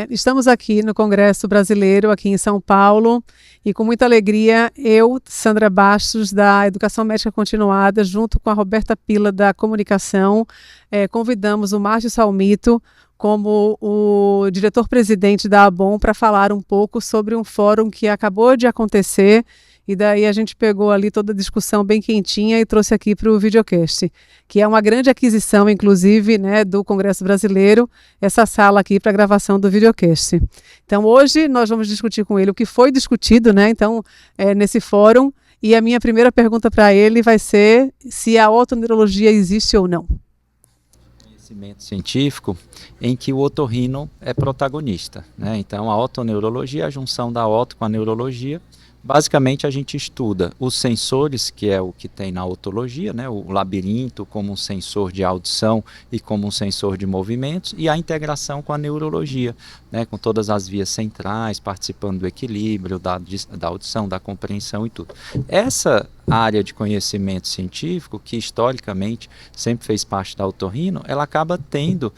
Estamos aqui no Congresso Brasileiro, aqui em São Paulo, e com muita alegria, eu, Sandra Bastos, da Educação Médica Continuada, junto com a Roberta Pila, da Comunicação, convidamos o Márcio Salmito como o diretor-presidente da ABOM para falar um pouco sobre um fórum que acabou de acontecer. E daí a gente pegou ali toda a discussão bem quentinha e trouxe aqui para o videocast, que é uma grande aquisição, inclusive, né, do Congresso Brasileiro, essa sala aqui para a gravação do videocast. Então hoje nós vamos discutir com ele o que foi discutido, né, então, nesse fórum, e a minha primeira pergunta para ele vai ser se a otoneurologia existe ou não. Conhecimento científico em que o otorrino é protagonista, né? Então a otoneurologia é a junção da oto com a neurologia. Basicamente a gente estuda os sensores, que é o que tem na otologia, né? O labirinto como um sensor de audição e como um sensor de movimentos, e a integração com a neurologia, né? Com todas as vias centrais, participando do equilíbrio, da audição, da compreensão e tudo. Essa área de conhecimento científico, que historicamente sempre fez parte da otorrino, ela acaba tendo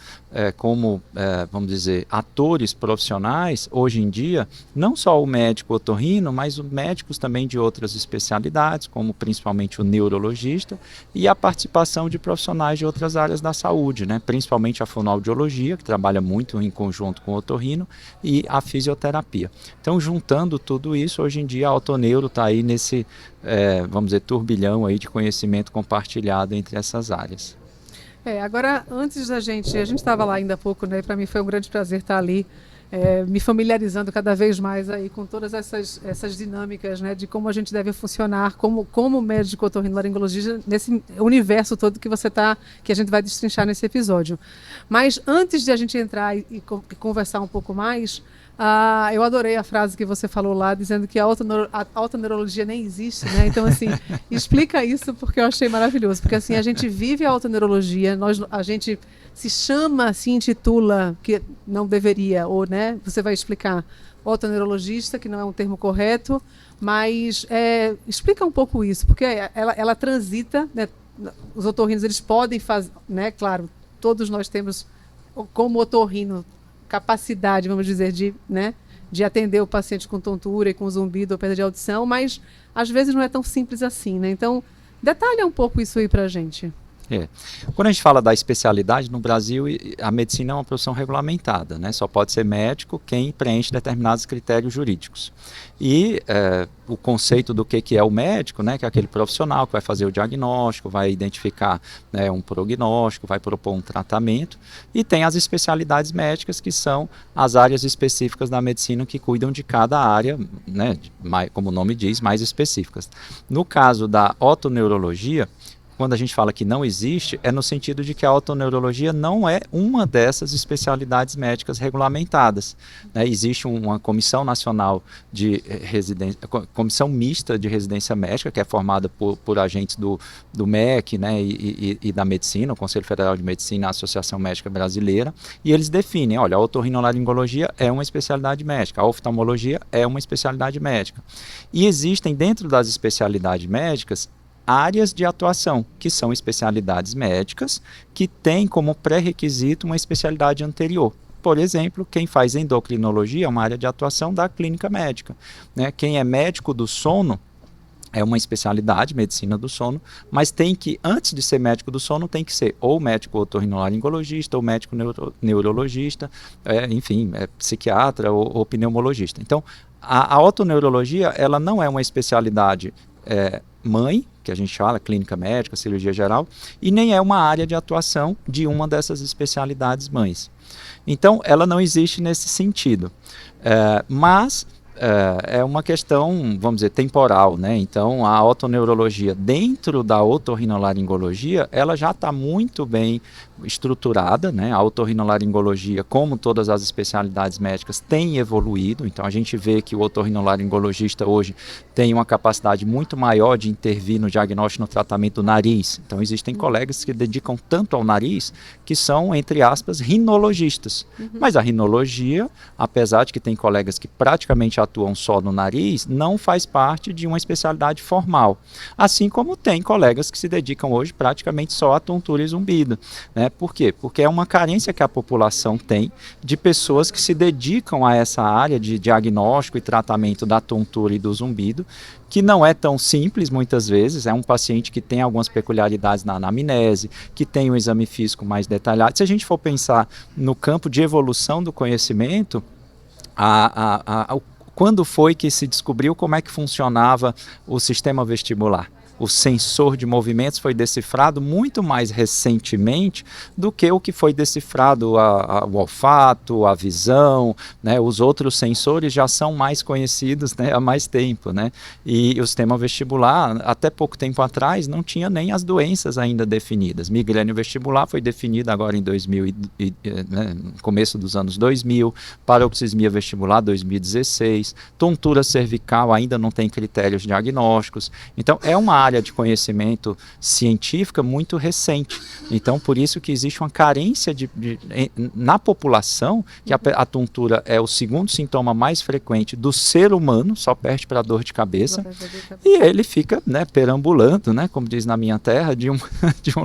vamos dizer, atores profissionais, hoje em dia, não só o médico otorrino, mas os médicos também de outras especialidades, como principalmente o neurologista, e a participação de profissionais de outras áreas da saúde, né? Principalmente a fonoaudiologia, que trabalha muito em conjunto com o otorrino, e a fisioterapia. Então, juntando tudo isso, hoje em dia a otoneuro está aí nesse, vamos dizer, turbilhão aí de conhecimento compartilhado entre essas áreas. Agora, antes da gente estava lá ainda há pouco, né? Para mim foi um grande prazer estar ali, me familiarizando cada vez mais aí com todas essas dinâmicas, né? De como a gente deve funcionar como médico otorrinolaringologista nesse universo todo que a gente vai destrinchar nesse episódio. Mas antes de a gente entrar e conversar um pouco mais, eu adorei a frase que você falou lá, dizendo que a otoneurologia nem existe, né? Então, assim, explica isso, porque eu achei maravilhoso. Porque, assim, a gente vive a otoneurologia, a gente se intitula, que não deveria, ou, né? Você vai explicar otoneurologista, que não é um termo correto, mas explica um pouco isso, porque ela transita, né? Os otorrinos, eles podem fazer, né? Claro, todos nós temos, como otorrino, capacidade, vamos dizer, de atender o paciente com tontura e com zumbido ou perda de audição, mas às vezes não é tão simples assim, né? Então, detalha um pouco isso aí pra gente. Quando a gente fala da especialidade, no Brasil a medicina é uma profissão regulamentada, né? Só pode ser médico quem preenche determinados critérios jurídicos. E o conceito do que é o médico, né? Que é aquele profissional que vai fazer o diagnóstico, vai identificar, né, um prognóstico, vai propor um tratamento, e tem as especialidades médicas, que são as áreas específicas da medicina que cuidam de cada área, né? Como o nome diz, mais específicas. No caso da otoneurologia, quando a gente fala que não existe, é no sentido de que a otoneurologia não é uma dessas especialidades médicas regulamentadas, né? Existe uma comissão nacional de residência, comissão mista de residência médica, que é formada por agentes do MEC, né, e da medicina, o Conselho Federal de Medicina, a Associação Médica Brasileira, e eles definem, olha, a otorrinolaringologia é uma especialidade médica, a oftalmologia é uma especialidade médica. E existem dentro das especialidades médicas áreas de atuação, que são especialidades médicas, que têm como pré-requisito uma especialidade anterior. Por exemplo, quem faz endocrinologia é uma área de atuação da clínica médica, né? Quem é médico do sono é uma especialidade, medicina do sono, mas tem que, antes de ser médico do sono, tem que ser ou médico otorrinolaringologista, ou médico neurologista, enfim, psiquiatra ou pneumologista. Então, a otoneurologia, ela não é uma especialidade mãe, que a gente fala, clínica médica, cirurgia geral, e nem é uma área de atuação de uma dessas especialidades mães. Então, ela não existe nesse sentido. Mas é uma questão, vamos dizer, temporal, né? Então, a otoneurologia dentro da otorrinolaringologia, ela já está muito bem estruturada, né? A otorrinolaringologia, como todas as especialidades médicas, tem evoluído. Então, a gente vê que o otorrinolaringologista hoje tem uma capacidade muito maior de intervir no diagnóstico e no tratamento do nariz. Então, existem colegas que dedicam tanto ao nariz que são, entre aspas, rinologistas. Mas a rinologia, apesar de que tem colegas que praticamente atuam só no nariz, não faz parte de uma especialidade formal. Assim como tem colegas que se dedicam hoje praticamente só a tontura e zumbido, né? né? Por quê? Porque é uma carência que a população tem de pessoas que se dedicam a essa área de diagnóstico e tratamento da tontura e do zumbido, que não é tão simples muitas vezes, é um paciente que tem algumas peculiaridades na anamnese, que tem um exame físico mais detalhado. Se a gente for pensar no campo de evolução do conhecimento, quando foi que se descobriu como é que funcionava o sistema vestibular? O sensor de movimentos foi decifrado muito mais recentemente do que o que foi decifrado o olfato, a visão, né? Os outros sensores já são mais conhecidos, né, há mais tempo, né? E o sistema vestibular, até pouco tempo atrás, não tinha nem as doenças ainda definidas. Migrânia vestibular foi definida agora em 2000, né, no começo dos anos 2000, paroxismia vestibular 2016, tontura cervical ainda não tem critérios diagnósticos. Então, é uma área de conhecimento científica muito recente. Então, por isso que existe uma carência na população, que a tontura é o segundo sintoma mais frequente do ser humano, só perde para dor de cabeça, e ele fica, né, perambulando, né, como diz na minha terra, de um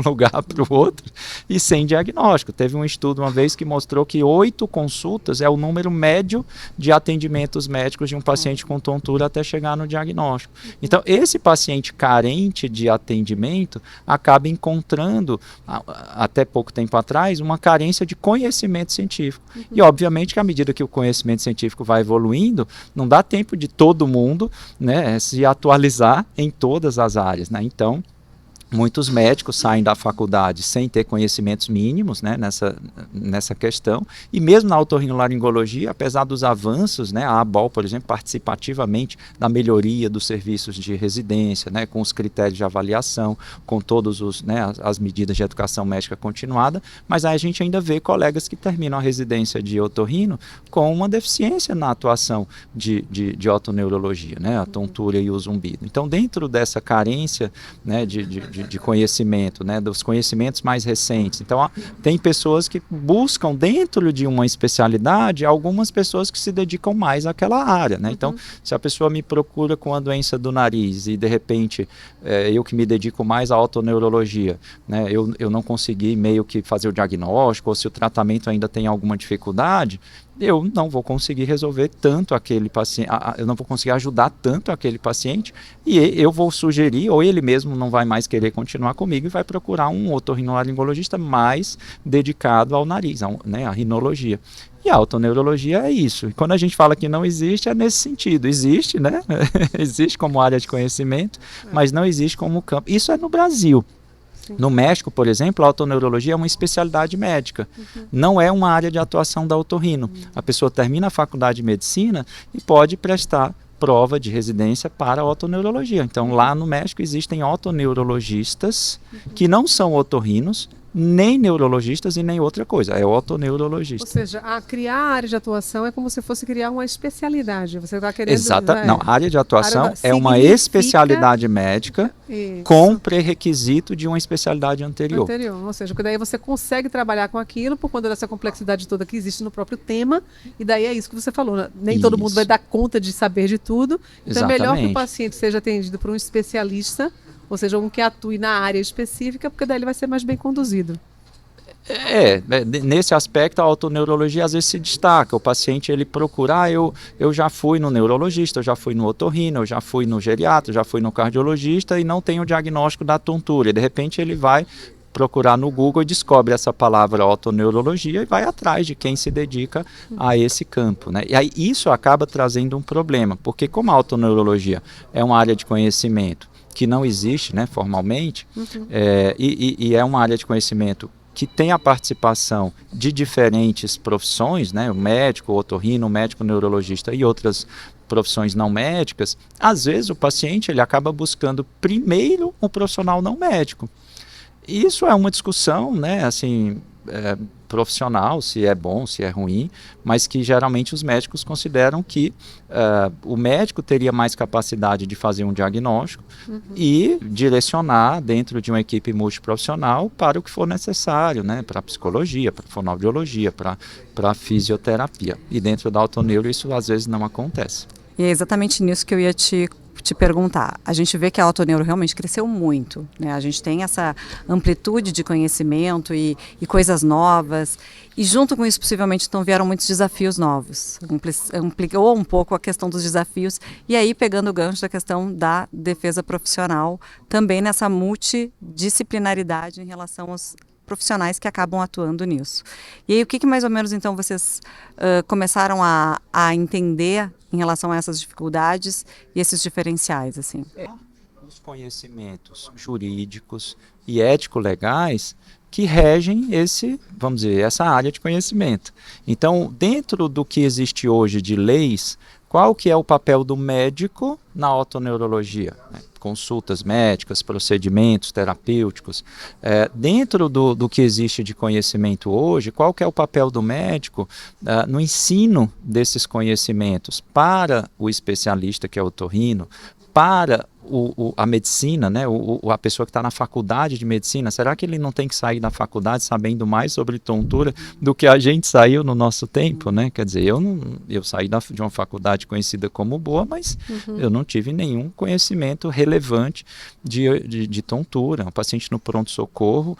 lugar para o outro, e sem diagnóstico. Teve um estudo uma vez que mostrou que 8 consultas é o número médio de atendimentos médicos de um paciente com tontura até chegar no diagnóstico. Então, esse paciente carente de atendimento acaba encontrando, até pouco tempo atrás, uma carência de conhecimento científico. E, obviamente, que à medida que o conhecimento científico vai evoluindo, não dá tempo de todo mundo, né, se atualizar em todas as áreas, né? Então, muitos médicos saem da faculdade sem ter conhecimentos mínimos, né, nessa questão, e mesmo na otorrinolaringologia, apesar dos avanços, né, a ABOL, por exemplo, participa ativamente da melhoria dos serviços de residência, né, com os critérios de avaliação, com todos as medidas de educação médica continuada, mas aí a gente ainda vê colegas que terminam a residência de otorrino com uma deficiência na atuação de otoneurologia, né, a tontura e o zumbido. Então, dentro dessa carência, né, de conhecimento, né, dos conhecimentos mais recentes. Então, tem pessoas que buscam dentro de uma especialidade, algumas pessoas que se dedicam mais àquela área, né? Então, se a pessoa me procura com a doença do nariz e, de repente, eu que me dedico mais à otoneurologia, né, eu não consegui meio que fazer o diagnóstico, ou se o tratamento ainda tem alguma dificuldade, eu não vou conseguir resolver tanto aquele paciente, eu não vou conseguir ajudar tanto aquele paciente, e eu vou sugerir, ou ele mesmo não vai mais querer continuar comigo e vai procurar um otorrinolaringologista mais dedicado ao nariz, né, à rinologia. E a otoneurologia é isso. E quando a gente fala que não existe, é nesse sentido. Existe, né? Existe como área de conhecimento, mas não existe como campo. Isso é no Brasil. Sim. No México, por exemplo, a otoneurologia é uma especialidade médica. Não é uma área de atuação da otorrino. A pessoa termina a faculdade de medicina e pode prestar prova de residência para a otoneurologia. Então, lá no México existem otoneurologistas que não são otorrinos, nem neurologistas e nem outra coisa, é otoneurologista. Ou seja, criar a área de atuação é como se fosse criar uma especialidade. Você está querendo... Exatamente. Não, a área de atuação é uma especialidade médica com pré-requisito de uma especialidade anterior. Ou seja, porque daí você consegue trabalhar com aquilo por conta dessa complexidade toda que existe no próprio tema, e daí é isso que você falou, né? Nem todo mundo vai dar conta de saber de tudo, então é melhor que o paciente seja atendido por um especialista, ou seja, um que atue na área específica, porque daí ele vai ser mais bem conduzido. Nesse aspecto a otoneurologia às vezes se destaca. O paciente ele procura, eu já fui no neurologista, eu já fui no otorrino, eu já fui no geriatra, já fui no cardiologista e não tenho o diagnóstico da tontura. E de repente ele vai procurar no Google e descobre essa palavra otoneurologia e vai atrás de quem se dedica a esse campo, né? E aí isso acaba trazendo um problema, porque como a otoneurologia é uma área de conhecimento que não existe, né, formalmente, e é uma área de conhecimento que tem a participação de diferentes profissões, né, o médico, o otorrino, o médico neurologista e outras profissões não médicas, às vezes o paciente ele acaba buscando primeiro um profissional não médico. Isso é uma discussão, né, assim, profissional, se é bom, se é ruim, mas que geralmente os médicos consideram que o médico teria mais capacidade de fazer um diagnóstico e direcionar dentro de uma equipe multiprofissional para o que for necessário, né, para psicologia, para fonoaudiologia, para fisioterapia. E dentro da otoneuro isso às vezes não acontece. E é exatamente nisso que eu ia te te perguntar, a gente vê que a Otoneuro realmente cresceu muito, né? A gente tem essa amplitude de conhecimento e coisas novas, e junto com isso possivelmente então vieram muitos desafios novos, ampliou um pouco a questão dos desafios, e aí pegando o gancho da questão da defesa profissional, também nessa multidisciplinaridade em relação aos profissionais que acabam atuando nisso. E aí o que mais ou menos então vocês começaram a entender em relação a essas dificuldades e esses diferenciais, assim? Os conhecimentos jurídicos e ético-legais que regem vamos dizer, essa área de conhecimento. Então, dentro do que existe hoje de leis, qual que é o papel do médico na otoneurologia? Consultas médicas, procedimentos terapêuticos. Dentro do que existe de conhecimento hoje, qual que é o papel do médico no ensino desses conhecimentos para o especialista, que é o otorrino, para a medicina, né? A pessoa que está na faculdade de medicina, será que ele não tem que sair da faculdade sabendo mais sobre tontura do que a gente saiu no nosso tempo, né? Quer dizer, eu saí de uma faculdade conhecida como boa, mas eu não tive nenhum conhecimento relevante de tontura. Um paciente no pronto-socorro,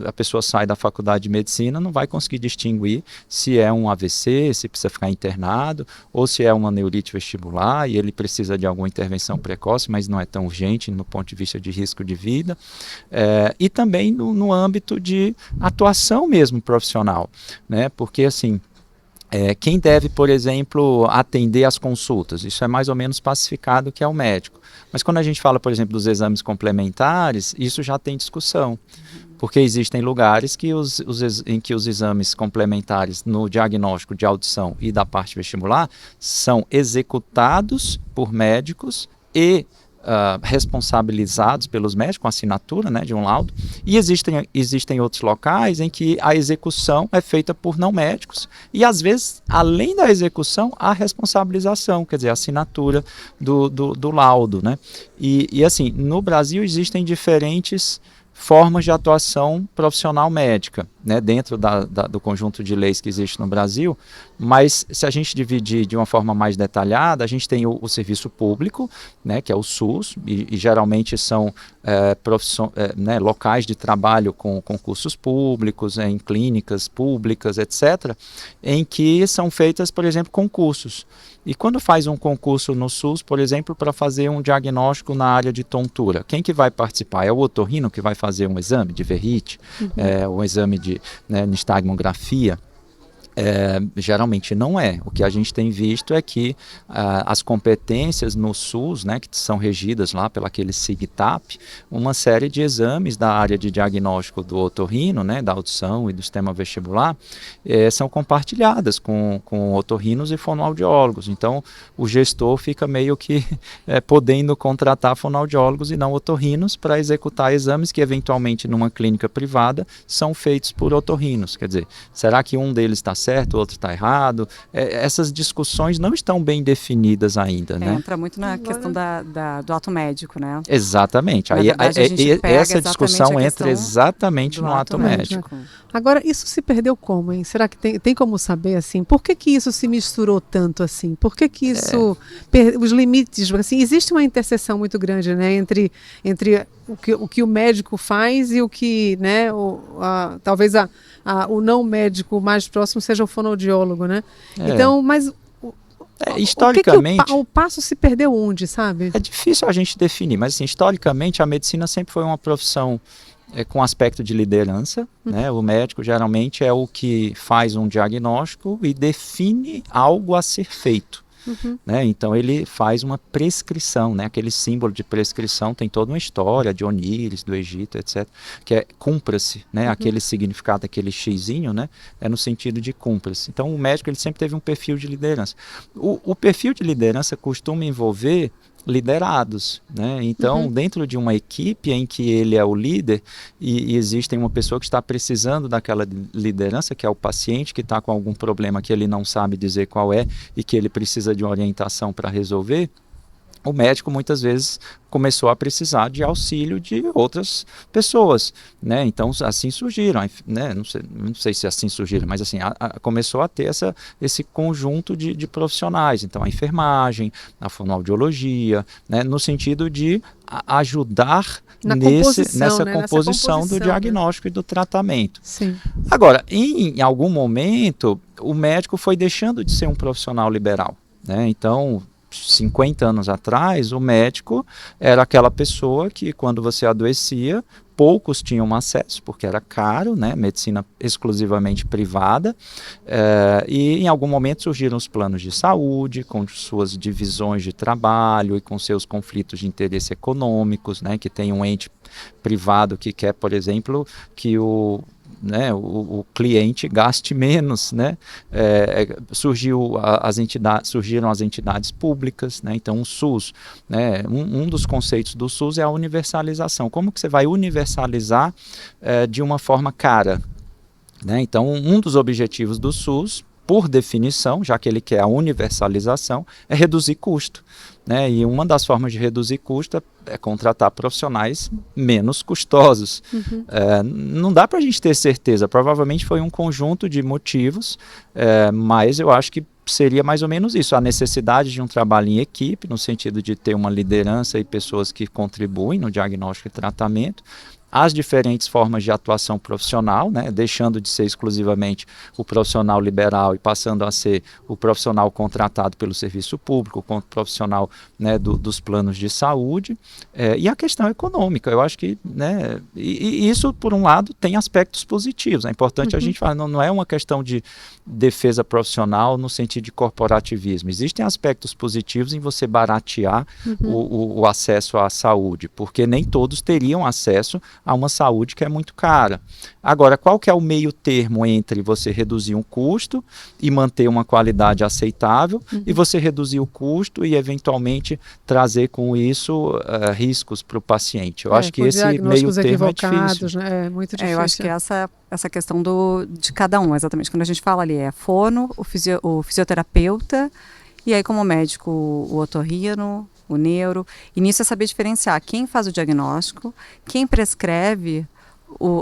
a pessoa sai da faculdade de medicina, não vai conseguir distinguir se é um AVC, se precisa ficar internado, ou se é uma neurite vestibular e ele precisa de alguma intervenção precoce, mas não é tão urgente no ponto de vista de risco de vida, e também no âmbito de atuação mesmo profissional, né? Porque assim, quem deve, por exemplo, atender as consultas, isso é mais ou menos pacificado que é o médico. Mas quando a gente fala, por exemplo, dos exames complementares, isso já tem discussão. Porque existem lugares em que os exames complementares no diagnóstico de audição e da parte vestibular são executados por médicos e responsabilizados pelos médicos, com assinatura, né, de um laudo, e existem outros locais em que a execução é feita por não médicos, e às vezes, além da execução, a responsabilização, quer dizer, a assinatura do laudo, né? E assim, no Brasil existem diferentes formas de atuação profissional médica, né, dentro do conjunto de leis que existe no Brasil, mas se a gente dividir de uma forma mais detalhada, a gente tem o serviço público, né, que é o SUS, e geralmente são né, locais de trabalho com concursos públicos, em clínicas públicas, etc., em que são feitas, por exemplo, concursos. E quando faz um concurso no SUS, por exemplo, para fazer um diagnóstico na área de tontura, quem que vai participar? É o otorrino que vai fazer um exame de verrite, um exame de nistagmografia? Geralmente não é. O que a gente tem visto é que as competências no SUS, né, que são regidas lá pelo aquele SIGTAP, uma série de exames da área de diagnóstico do otorrino, né, da audição e do sistema vestibular, são compartilhadas com otorrinos e fonoaudiólogos. Então, o gestor fica meio que podendo contratar fonoaudiólogos e não otorrinos para executar exames que, eventualmente, numa clínica privada, são feitos por otorrinos. Quer dizer, será que um deles está certo, o outro está errado? Essas discussões não estão bem definidas ainda, né? Entra muito na questão do ato médico, né? Exatamente. Aí, essa discussão entra exatamente no ato médico. Agora, isso se perdeu como, hein? Será que tem como saber, assim, por que isso se misturou tanto, assim? Por que isso, os limites, assim, existe uma interseção muito grande, né, entre o que o médico faz e o que, né, talvez o não médico mais próximo seja o fonoaudiólogo, né? Então, mas historicamente, o passo se perdeu onde, sabe? É difícil a gente definir, mas assim, historicamente a medicina sempre foi uma profissão com aspecto de liderança, né? O médico geralmente é o que faz um diagnóstico e define algo a ser feito. Né? Então ele faz uma prescrição, né? Aquele símbolo de prescrição tem toda uma história de Oníris, do Egito, etc., que é cumpra-se, né? Aquele significado, aquele xizinho, né? É no sentido de cumpra-se. Então o médico ele sempre teve um perfil de liderança. O perfil de liderança costuma envolver liderados, né? Então, dentro de uma equipe em que ele é o líder e existe uma pessoa que está precisando daquela liderança, que é o paciente que está com algum problema que ele não sabe dizer qual é e que ele precisa de uma orientação para resolver, o médico muitas vezes começou a precisar de auxílio de outras pessoas, né? Então assim surgiram, né? Não sei se assim surgiram, mas assim começou a ter esse conjunto de profissionais. Então a enfermagem, a fonoaudiologia, né? No sentido de ajudar nessa composição do diagnóstico, né? E do tratamento. Sim. Agora, em algum momento, o médico foi deixando de ser um profissional liberal, né? Então 50 anos atrás, o médico era aquela pessoa que, quando você adoecia, poucos tinham acesso, porque era caro, né? Medicina exclusivamente privada, e em algum momento surgiram os planos de saúde, com suas divisões de trabalho e com seus conflitos de interesse econômicos, né? Que tem um ente privado que quer, por exemplo, que o cliente gaste menos, né? Surgiram as entidades públicas, né? Então o SUS, né? Um dos conceitos do SUS é a universalização. Como que você vai universalizar de uma forma cara, né? Então um dos objetivos do SUS, por definição, já que ele quer a universalização, é reduzir custo, né? E uma das formas de reduzir custo é contratar profissionais menos custosos. Uhum. Não dá para a gente ter certeza, provavelmente foi um conjunto de motivos, mas eu acho que seria mais ou menos isso, a necessidade de um trabalho em equipe, no sentido de ter uma liderança e pessoas que contribuem no diagnóstico e tratamento, as diferentes formas de atuação profissional, né, deixando de ser exclusivamente o profissional liberal e passando a ser o profissional contratado pelo serviço público, o profissional, né, dos planos de saúde, e a questão econômica. Eu acho que, né, e isso, por um lado, tem aspectos positivos. É importante a gente falar, não é uma questão de defesa profissional no sentido de corporativismo. Existem aspectos positivos em você baratear o acesso à saúde, porque nem todos teriam acesso a uma saúde que é muito cara. Agora, qual que é o meio termo entre você reduzir um custo e manter uma qualidade aceitável e você reduzir o custo e eventualmente trazer com isso riscos para o paciente? Eu acho que esse meio termo é difícil. Né? É muito difícil. Eu acho que essa questão de cada um, exatamente. Quando a gente fala ali, é fono, o fisioterapeuta, e aí como médico o otorrino, o neuro, e nisso é saber diferenciar quem faz o diagnóstico, quem prescreve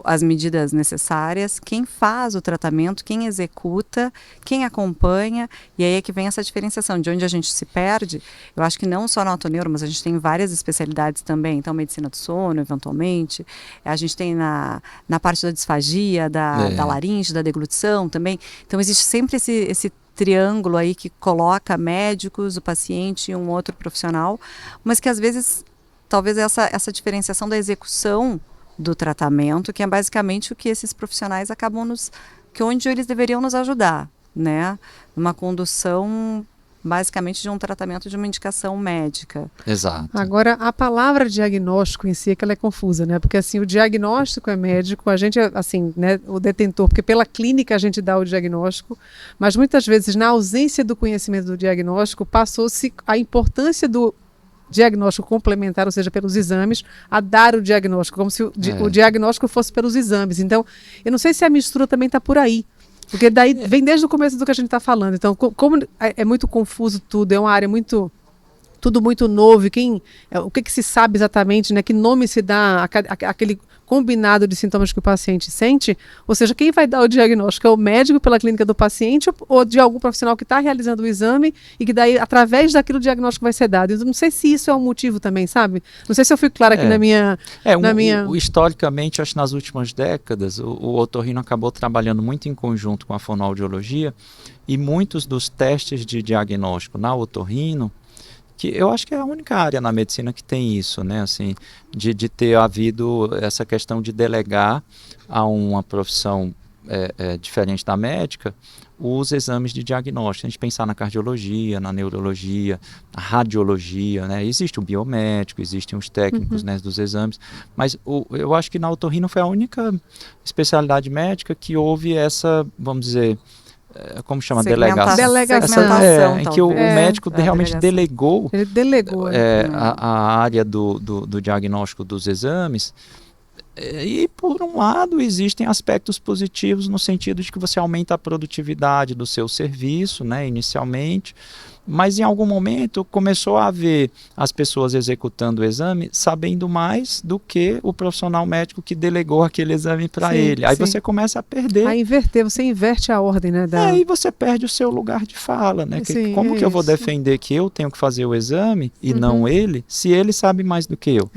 as medidas necessárias, quem faz o tratamento, quem executa, quem acompanha, e aí é que vem essa diferenciação, de onde a gente se perde. Eu acho que não só na otoneuro, mas a gente tem várias especialidades também, então medicina do sono, eventualmente, a gente tem na parte da disfagia, da laringe, da deglutição também, então existe sempre esse triângulo aí que coloca médicos, o paciente e um outro profissional, mas que às vezes, talvez essa diferenciação da execução do tratamento, que é basicamente o que esses profissionais acabam onde eles deveriam nos ajudar, né? Numa condução basicamente de um tratamento de uma indicação médica. Exato. Agora, a palavra diagnóstico em si é que ela é confusa, né? Porque assim, o diagnóstico é médico, a gente é assim, né, o detentor, porque pela clínica a gente dá o diagnóstico, mas muitas vezes na ausência do conhecimento do diagnóstico, passou-se a importância do diagnóstico complementar, ou seja, pelos exames, a dar o diagnóstico, como se o diagnóstico fosse pelos exames. Então, eu não sei se a mistura também está por aí. Porque daí vem desde o começo do que a gente está falando. Então, como é muito confuso tudo, é uma área tudo muito novo, o que se sabe exatamente, né? Que nome se dá aquele combinado de sintomas que o paciente sente, ou seja, quem vai dar o diagnóstico é o médico pela clínica do paciente ou de algum profissional que está realizando o exame e que daí, através daquilo, o diagnóstico vai ser dado. Então, não sei se isso é um motivo também, sabe? Não sei se eu fui clara aqui na minha... Historicamente, acho que nas últimas décadas, o otorrino acabou trabalhando muito em conjunto com a fonoaudiologia e muitos dos testes de diagnóstico na otorrino, que eu acho que é a única área na medicina que tem isso, né? Assim, de ter havido essa questão de delegar a uma profissão diferente da médica os exames de diagnóstico. A gente pensar na cardiologia, na neurologia, na radiologia, né? Existe o biomédico, existem os técnicos, né, dos exames, mas eu acho que na otorrino foi a única especialidade médica que houve essa, vamos dizer, como chama? Delegação. Em que o médico realmente delegou, ele delegou a área do diagnóstico dos exames. E, por um lado, existem aspectos positivos no sentido de que você aumenta a produtividade do seu serviço, né, inicialmente, Mas em algum momento começou a haver as pessoas executando o exame sabendo mais do que o profissional médico que delegou aquele exame para ele. Aí você começa a perder. Aí você inverte a ordem, né? Aí você perde o seu lugar de fala, né? Como que eu vou defender que eu tenho que fazer o exame e não ele, se ele sabe mais do que eu?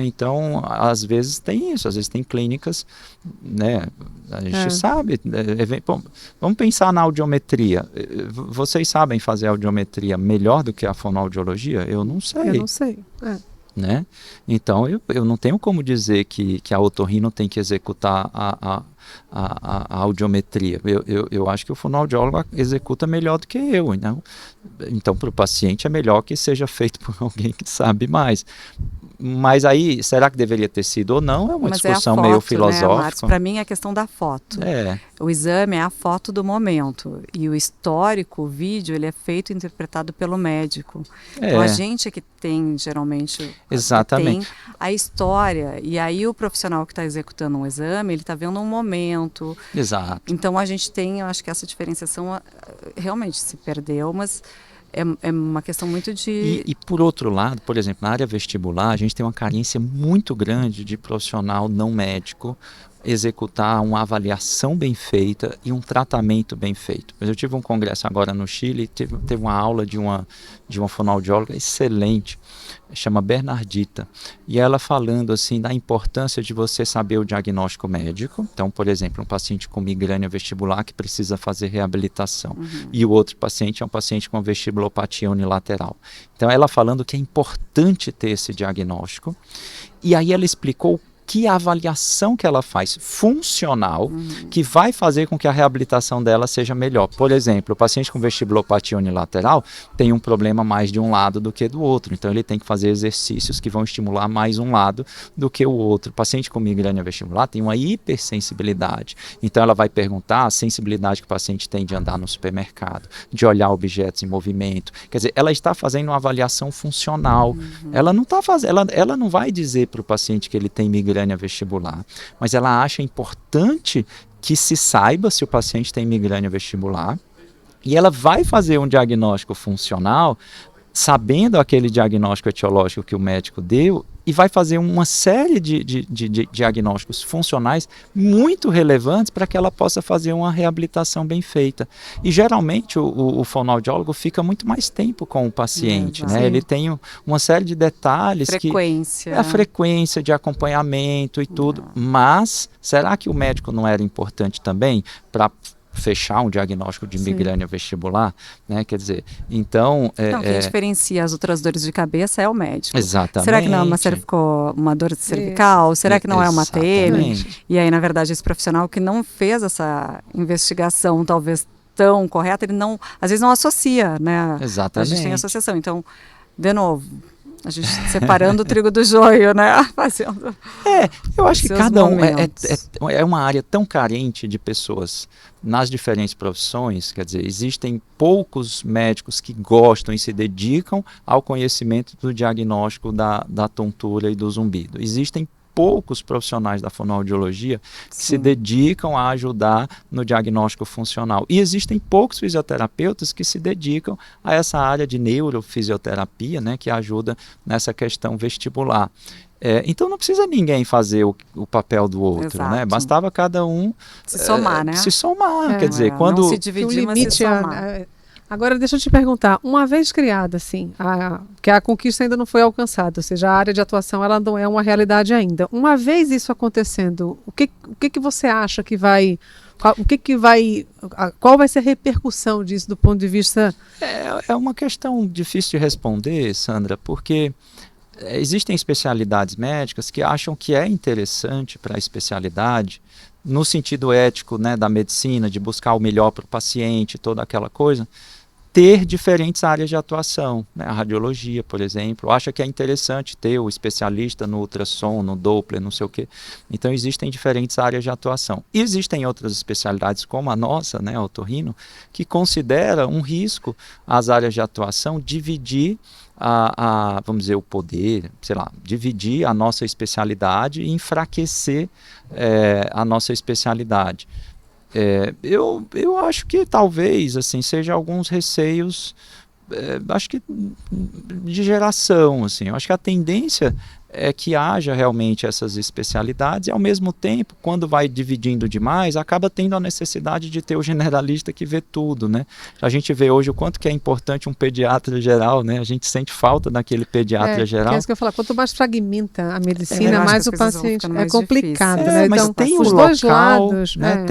Então, às vezes tem isso, às vezes tem clínicas, né? A gente sabe. Vamos pensar na audiometria. Vocês sabem fazer audiometria melhor do que a fonoaudiologia? Eu não sei. Eu não sei. Né? Então, eu não tenho como dizer que a otorrino tem que executar a audiometria. Eu acho que o fonoaudiólogo executa melhor do que eu. Então, para o paciente é melhor que seja feito por alguém que sabe mais. Mas aí, será que deveria ter sido ou não? É uma discussão meio filosófica. Né, para mim é a questão da foto. O exame é a foto do momento. E o histórico, o vídeo, ele é feito e interpretado pelo médico. Então a gente é que tem, geralmente, exatamente, tem a história. E aí o profissional que está executando um exame, ele está vendo um momento. Exato. Então a gente tem, eu acho que essa diferenciação realmente se perdeu, mas é uma questão muito de... E por outro lado, por exemplo, na área vestibular, a gente tem uma carência muito grande de profissional não médico executar uma avaliação bem feita e um tratamento bem feito. Mas eu tive um congresso agora no Chile, teve uma aula de uma fonoaudióloga excelente, chama Bernardita, e ela falando assim da importância de você saber o diagnóstico médico. Então, por exemplo, um paciente com migrânia vestibular que precisa fazer reabilitação, e o outro paciente é um paciente com vestibulopatia unilateral. Então, ela falando que é importante ter esse diagnóstico, e aí ela explicou que a avaliação que ela faz funcional, que vai fazer com que a reabilitação dela seja melhor. Por exemplo, o paciente com vestibulopatia unilateral tem um problema mais de um lado do que do outro, então ele tem que fazer exercícios que vão estimular mais um lado do que o outro. O paciente com migrânia vestibular tem uma hipersensibilidade, então ela vai perguntar a sensibilidade que o paciente tem de andar no supermercado, de olhar objetos em movimento. Quer dizer, ela está fazendo uma avaliação funcional. Ela não está fazendo, ela não vai dizer para o paciente que ele tem migrânia vestibular, mas ela acha importante que se saiba se o paciente tem migrânia vestibular, e ela vai fazer um diagnóstico funcional sabendo aquele diagnóstico etiológico que o médico deu, e vai fazer uma série de diagnósticos funcionais muito relevantes para que ela possa fazer uma reabilitação bem feita. E geralmente o fonoaudiólogo fica muito mais tempo com o paciente, né? Ele tem uma série de detalhes, a frequência de acompanhamento e tudo. Mas será que o médico não era importante também para fechar um diagnóstico de migrânia vestibular, né? Quer dizer, então... quem diferencia as outras dores de cabeça é o médico. Exatamente. Será que não é uma dor cervical? Será que não é uma TM? E aí, na verdade, esse profissional que não fez essa investigação, talvez tão correta, ele não, às vezes não associa, né? Exatamente. A gente tem associação. Então, de novo, a gente separando o trigo do joio, né? Fazendo eu acho que cada um é uma área tão carente de pessoas nas diferentes profissões. Quer dizer, existem poucos médicos que gostam e se dedicam ao conhecimento do diagnóstico da tontura e do zumbido. Existem poucos profissionais da fonoaudiologia que se dedicam a ajudar no diagnóstico funcional. E existem poucos fisioterapeutas que se dedicam a essa área de neurofisioterapia, né, que ajuda nessa questão vestibular. Então não precisa ninguém fazer o papel do outro, né? Bastava cada um se somar, né? Se somar, quer dizer, quando... Não se dividir, mas se somar. Agora, deixa eu te perguntar, uma vez criada, assim, que a conquista ainda não foi alcançada, ou seja, a área de atuação ela não é uma realidade ainda. Uma vez isso acontecendo, o que você acha que vai... Qual vai ser a repercussão disso do ponto de vista... É uma questão difícil de responder, Sandra, porque existem especialidades médicas que acham que é interessante para a especialidade, no sentido ético, né, da medicina, de buscar o melhor para o paciente, toda aquela coisa, ter diferentes áreas de atuação, né? A radiologia, por exemplo, acha que é interessante ter o especialista no ultrassom, no Doppler, não sei o quê. Então existem diferentes áreas de atuação. E existem outras especialidades como a nossa, né, a otorrino, que considera um risco as áreas de atuação dividir vamos dizer, o poder, sei lá, dividir a nossa especialidade e enfraquecer a nossa especialidade. Eu acho que talvez assim seja alguns receios acho que de geração, assim, eu acho que a tendência é que haja realmente essas especialidades e, ao mesmo tempo, quando vai dividindo demais, acaba tendo a necessidade de ter o generalista que vê tudo, né? A gente vê hoje o quanto que é importante um pediatra geral, né? A gente sente falta daquele pediatra geral. É isso que eu ia falar, quanto mais fragmenta a medicina, mais o paciente é complicado, difíceis. né? Mas Então, tem os o dois local, lados, né?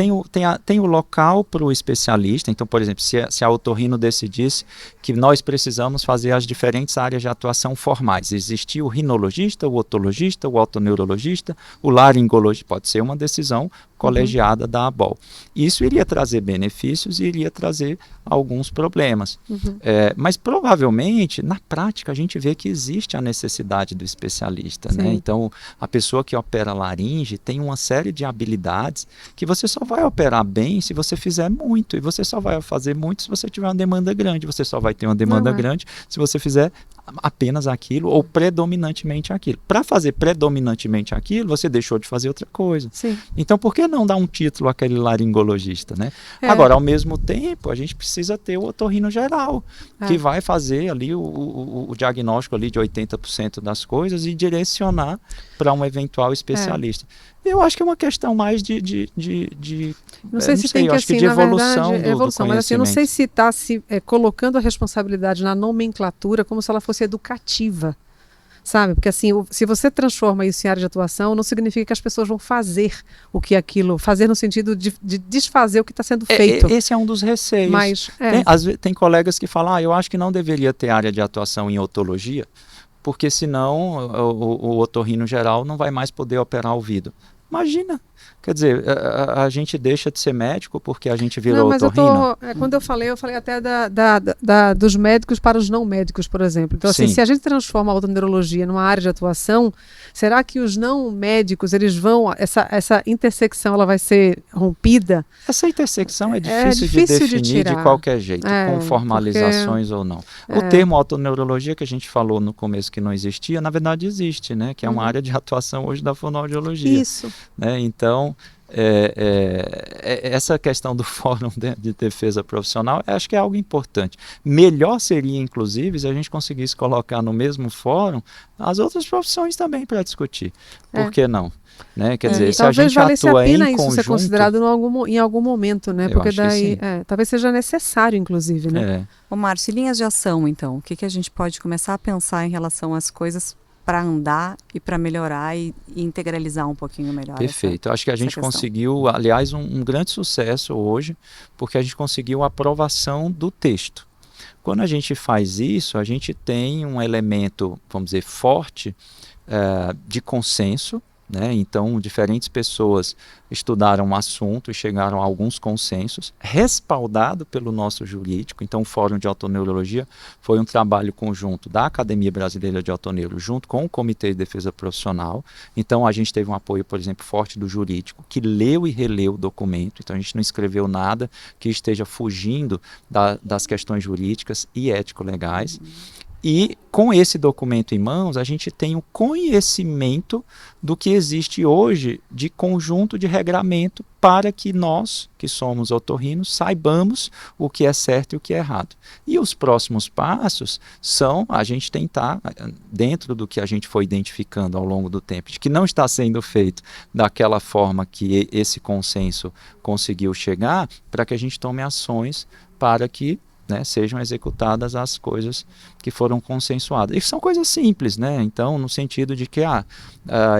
Tem o local para o especialista. Então, por exemplo, se a otorrino decidisse que nós precisamos fazer as diferentes áreas de atuação formais, existia o rinologista, o otologista, o otoneurologista, o laringologista, pode ser uma decisão colegiada da ABOL. Isso iria trazer benefícios e iria trazer alguns problemas. Mas provavelmente, na prática, a gente vê que existe a necessidade do especialista, né? Então, a pessoa que opera laringe tem uma série de habilidades que você só vai operar bem se você fizer muito, e você só vai fazer muito se você tiver uma demanda grande, você só vai ter uma demanda grande se você fizer apenas aquilo ou predominantemente aquilo. Para fazer predominantemente aquilo, você deixou de fazer outra coisa. Então, por que não dar um título àquele laringologista, né? Agora, ao mesmo tempo, a gente precisa ter o otorrino geral, que vai fazer ali o diagnóstico ali de 80% das coisas e direcionar para um eventual especialista. Eu acho que é uma questão mais não sei se tem que, assim, de na evolução verdade, evolução, mas assim, eu não sei se está colocando a responsabilidade na nomenclatura como se ela fosse educativa, sabe? Porque assim, se você transforma isso em área de atuação, não significa que as pessoas vão fazer fazer no sentido de desfazer o que está sendo feito. Esse é um dos receios. Mas, tem colegas que falam, eu acho que não deveria ter área de atuação em otologia, porque senão o otorrino geral não vai mais poder operar ouvido. Imagina, quer dizer, a gente deixa de ser médico porque a gente virou otorrino? Quando eu falei até dos médicos para os não médicos, por exemplo. Então, assim, se a gente transforma a otoneurologia numa área de atuação, será que os não médicos, eles vão, essa intersecção, ela vai ser rompida? Essa intersecção é difícil de definir de qualquer jeito, com formalizações ou não. O termo otoneurologia que a gente falou no começo que não existia, na verdade existe, né? Que é uma área de atuação hoje da fonoaudiologia. Isso. Né? Então, essa questão do fórum de defesa profissional, acho que é algo importante. Melhor seria, inclusive, se a gente conseguisse colocar no mesmo fórum as outras profissões também para discutir. Por que não? Né? Quer dizer, se a gente atua em conjunto... isso ser considerado em algum momento, né? Porque daí talvez seja necessário, inclusive, né? Ô, Márcio, linhas de ação, então? O que a gente pode começar a pensar em relação às coisas para andar e para melhorar e integralizar um pouquinho melhor? Perfeito. Acho que a gente conseguiu, aliás, um grande sucesso hoje, porque a gente conseguiu a aprovação do texto. Quando a gente faz isso, a gente tem um elemento, vamos dizer, forte de consenso, né? Então, diferentes pessoas estudaram o assunto e chegaram a alguns consensos, respaldado pelo nosso jurídico. Então, o Fórum de Otoneurologia foi um trabalho conjunto da Academia Brasileira de Otoneuro, junto com o Comitê de Defesa Profissional. Então, a gente teve um apoio, por exemplo, forte do jurídico, que leu e releu o documento. Então, a gente não escreveu nada que esteja fugindo das questões jurídicas e ético-legais. E com esse documento em mãos, a gente tem o conhecimento do que existe hoje de conjunto de regramento para que nós, que somos otorrinos, saibamos o que é certo e o que é errado. E os próximos passos são a gente tentar, dentro do que a gente foi identificando ao longo do tempo, de que não está sendo feito daquela forma que esse consenso conseguiu chegar, para que a gente tome ações para que sejam executadas as coisas que foram consensuadas. E são coisas simples, né? Então, no sentido de que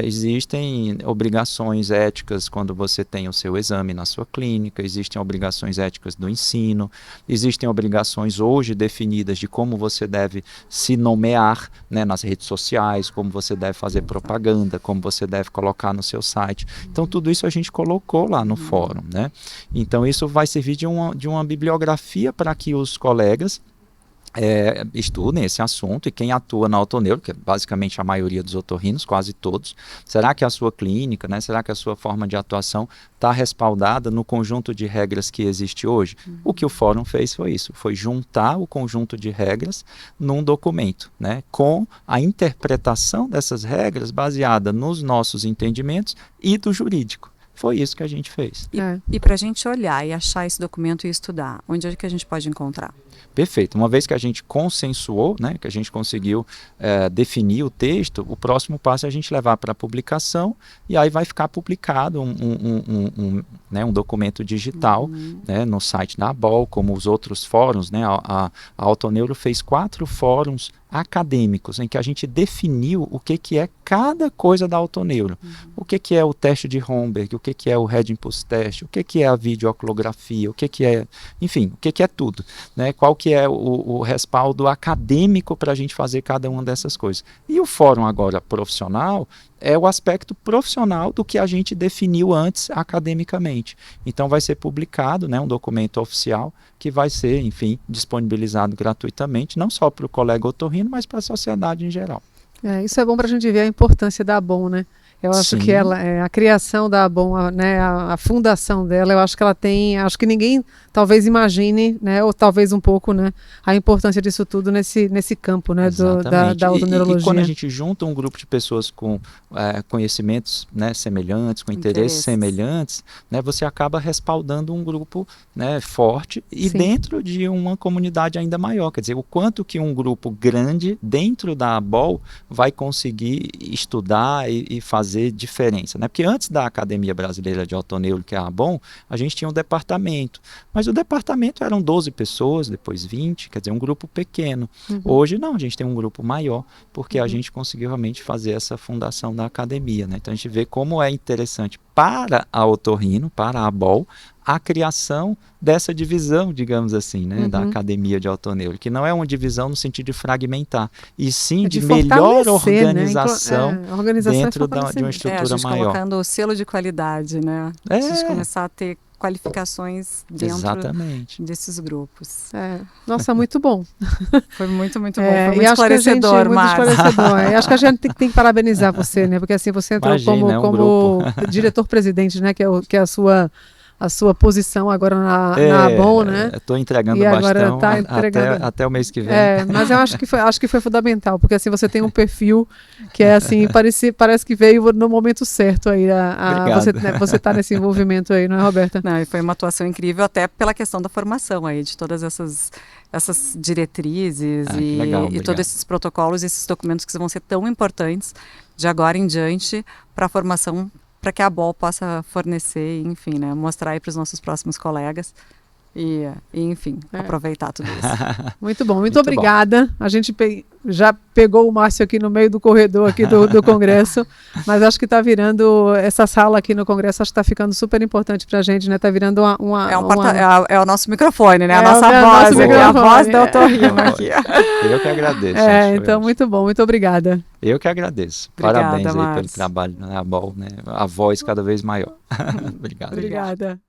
existem obrigações éticas quando você tem o seu exame na sua clínica, existem obrigações éticas do ensino, existem obrigações hoje definidas de como você deve se nomear, né, nas redes sociais, como você deve fazer propaganda, como você deve colocar no seu site. Então, tudo isso a gente colocou lá no fórum, né? Então, isso vai servir de uma bibliografia para que os colegas estudem esse assunto, e quem atua na otoneuro, que é basicamente a maioria dos otorrinos, quase todos, será que a sua clínica, né, será que a sua forma de atuação está respaldada no conjunto de regras que existe hoje? O que o fórum fez foi isso, foi juntar o conjunto de regras num documento, né, com a interpretação dessas regras baseada nos nossos entendimentos e do jurídico. Foi isso que a gente fez. E para a gente olhar e achar esse documento e estudar, onde é que a gente pode encontrar? Perfeito. Uma vez que a gente consensuou, né, que a gente conseguiu definir o texto, o próximo passo é a gente levar para a publicação e aí vai ficar publicado um documento digital, né, no site da ABOL, como os outros fóruns, né, a Autoneuro fez 4 fóruns acadêmicos em que a gente definiu o que é cada coisa da Autoneuro. O que é o teste de Romberg, o que é o Head Impulse Test, o que é a videooclografia, o que é, enfim, o que é tudo, né? Qual que é o respaldo acadêmico para a gente fazer cada uma dessas coisas. E o fórum agora profissional é o aspecto profissional do que a gente definiu antes academicamente. Então vai ser publicado, né, um documento oficial que vai ser, enfim, disponibilizado gratuitamente, não só para o colega otorrino, mas para a sociedade em geral. Isso é bom para a gente ver a importância da ABOM, né? Eu acho que a criação da ABOM, a fundação dela, eu acho que ela tem, acho que ninguém talvez imagine, né, ou talvez um pouco, né, a importância disso tudo nesse campo, né, da autoneurologia. E quando a gente junta um grupo de pessoas com conhecimentos, né, semelhantes, com interesses semelhantes, né, você acaba respaldando um grupo, né, forte e dentro de uma comunidade ainda maior. Quer dizer, o quanto que um grupo grande dentro da ABOL vai conseguir estudar e fazer diferença, né? Porque antes da Academia Brasileira de Autoneuro, que é a ABOM, a gente tinha um departamento, mas o departamento eram 12 pessoas, depois 20, quer dizer, um grupo pequeno. Hoje não, a gente tem um grupo maior, porque a gente conseguiu realmente fazer essa fundação da academia, né? Então a gente vê como é interessante para a otorrino, para a ABOL, a criação dessa divisão, digamos assim, né, da Academia de Autoneuro, que não é uma divisão no sentido de fragmentar, e sim de melhor organização, né? Dentro de uma estrutura a gente maior. Colocando o selo de qualidade, né? A gente começar a ter qualificações dentro desses grupos. Nossa, muito bom. Foi muito bom. Foi muito esclarecedor, E acho que a gente tem que parabenizar você, né? Porque assim, você entrou como diretor-presidente, né? Que é a sua posição agora na ABOM, né? Estou entregando o bastão até o mês que vem. Mas eu acho que foi fundamental, porque assim, você tem um perfil que é assim, parece que veio no momento certo aí. Você está nesse envolvimento aí, não é, Roberta? Não, e foi uma atuação incrível até pela questão da formação aí, de todas essas diretrizes e todos esses protocolos, esses documentos que vão ser tão importantes de agora em diante para a formação, para que a ABOL possa fornecer, enfim, né, mostrar aí para os nossos próximos colegas e enfim, aproveitar tudo isso. Muito bom, muito obrigada. A gente já pegou o Márcio aqui no meio do corredor aqui do Congresso, mas acho que está virando, essa sala aqui no Congresso, acho que está ficando super importante para a gente, né? Está virando é o nosso microfone, né? A nossa voz, a voz da otorrino aqui. Eu que agradeço. Então, muito bom, muito obrigada. Eu que agradeço. Obrigada, parabéns aí pelo trabalho na ABOL, né? A voz cada vez maior. Obrigado. Obrigada.